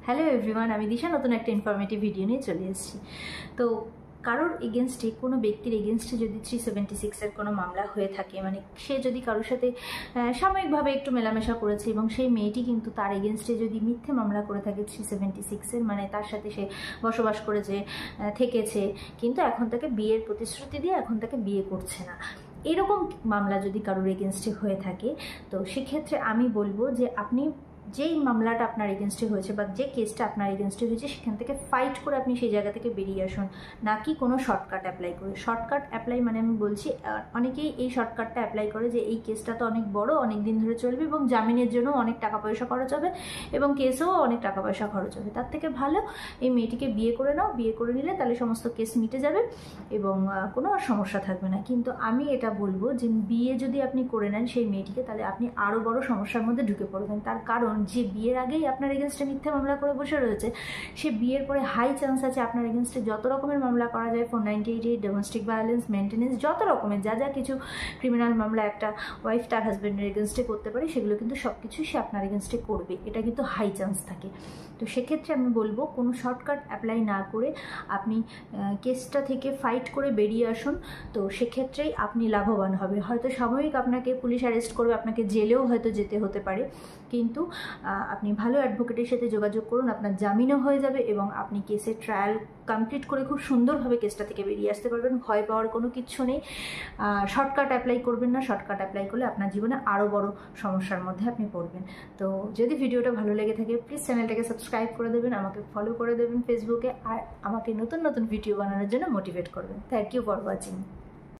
Hello everyone, আমি দিশা নতুন একটা ইনফরমেটিভ ভিডিও নিয়ে চলে এসেছি। তো কারোর এগেনস্টে, কোনো ব্যক্তির এগেনস্টে যদি 376-এর কোনো মামলা হয়ে থাকে, মানে সে যদি কারোর সাথে সাময়িকভাবে একটু মেলামেশা করেছে এবং সেই মেয়েটি কিন্তু তার এগেনস্টে যদি মিথ্যে মামলা করে থাকে 376-এর, মানে তার সাথে সে বসবাস করেছে, থেকেছে, কিন্তু এখন তাকে বিয়ের প্রতিশ্রুতি দিয়ে এখন তাকে বিয়ে করছে না, এরকম মামলা যদি কারোর এগেনস্টে হয়ে থাকে, তো সেক্ষেত্রে আমি বলবো যে আপনি যেই মামলাটা আপনার এগেনস্টে হয়েছে বা যে কেসটা আপনার এগেনস্টে হয়েছে সেখান থেকে ফাইট করে আপনি সেই জায়গা থেকে বেরিয়ে আসুন, নাকি কোনো শর্টকাট অ্যাপ্লাই করে। শর্টকাট অ্যাপ্লাই মানে আমি বলছি, অনেকেই এই শর্টকাটটা অ্যাপ্লাই করে যে এই কেসটা তো অনেক বড়, অনেক দিন ধরে চলবে এবং জামিনের জন্য অনেক টাকা পয়সা খরচ হবে এবং কেসেও অনেক টাকা পয়সা খরচ হবে, তার থেকে ভালো এই মেয়েটিকে বিয়ে করে নাও, বিয়ে করে নিলে তাহলে সমস্ত কেস মিটে যাবে এবং কোনো আর সমস্যা থাকবে না। কিন্তু আমি এটা বলবো যে বিয়ে যদি আপনি করে নেন সেই মেয়েটিকে, তাহলে আপনি আরও বড় সমস্যার মধ্যে ঢুকে পড়বেন। তার কারণ যে বিয়ের আগেই আপনার এগেনস্টে মিথ্যে মামলা করে বসে রয়েছে, সে বিয়ের পরে হাই চান্স আছে আপনার এগেনস্টে যত রকমের মামলা করা যায়, 498, ডোমেস্টিক ভায়োলেন্স, মেনটেনেন্স, যত রকমের যা যা কিছু ক্রিমিনাল মামলা একটা ওয়াইফ তার হাজব্যান্ডের এগেনস্টে করতে পারে, সেগুলো কিন্তু সব কিছুই সে আপনার এগেনস্টে করবে, এটা কিন্তু হাই চান্স থাকে। তো সেক্ষেত্রে আমি বলবো কোনো শর্টকাট অ্যাপ্লাই না করে আপনি কেসটা থেকে ফাইট করে বেরিয়ে আসুন, তো সেক্ষেত্রেই আপনি লাভবান হবে। হয়তো সাময়িক আপনাকে পুলিশ অ্যারেস্ট করবে, আপনাকে জেলেও হয়তো যেতে হতে পারে, কিন্তু আপনি ভালো অ্যাডভোকেটের সাথে যোগাযোগ করুন, আপনার জামিনও হয়ে যাবে এবং আপনি কেসের ট্রায়াল কমপ্লিট করে খুব সুন্দরভাবে কেসটা থেকে বেরিয়ে আসতে পারবেন। ভয় পাওয়ার কোনো কিচ্ছু নেই। শর্টকাট অ্যাপ্লাই করবেন না, শর্টকাট অ্যাপ্লাই করলে আপনার জীবনে আরও বড় সমস্যার মধ্যে আপনি পড়বেন। তো যদি ভিডিওটা ভালো লেগে থাকে প্লিজ চ্যানেলটাকে সাবস্ক্রাইব করে দেবেন, আমাকে ফলো করে দেবেন ফেসবুকে, আর আমাকে নতুন নতুন ভিডিও বানানোর জন্য মোটিভেট করবেন। Thank you for watching.